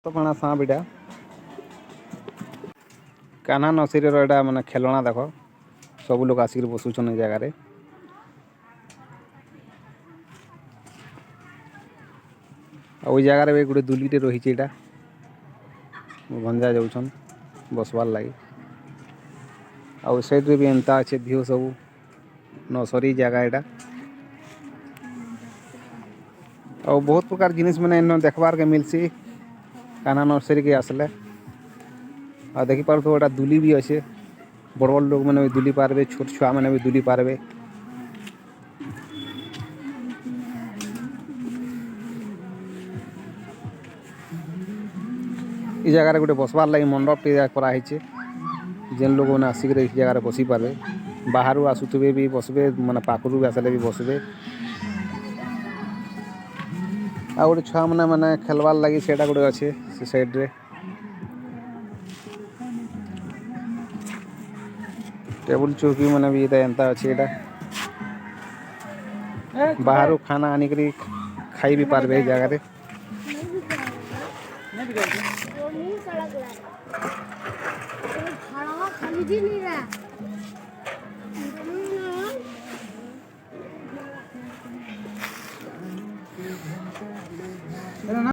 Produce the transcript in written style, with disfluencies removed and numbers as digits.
तो पाना सांप इटा कान्हा नर्सरी एटा माने खेलना देख सब लोग आसिक बसुचन जगार जगार भी गोटे दुलीटे रही है भंजा जाऊन बसवार लगी आउ साइड रे भी एंता अच्छे व्यू सब नर्सरी जगह एटा और बहुत प्रकार जिनिस मैंने इन देखबार के मिलसी कान्हा नर्सरी के आसले आ देखी पार तो गोटा दुली भी अच्छे बड़ बड़ लोग मैंने भी दुली पारबे छोट छुआ मैंने भी दुली पारबे इ जगह गोटे बसवार लगी मंडप टे कराई जेन लोग मैंने आसिक इस जगह बसी पारे बाहर आसुवे भी बसबे माने पाखरु आसले भी बसबे आ गोटे छुआ मैंने माने खेलवार लगी सेटा गोटे अच्छे से साइड रे टेबुल चौकी मैंने भी एंता अच्छे एटा बाहर खाना आनी करी खाई भी पारबे जगह रे खाली दिन नहीं रहा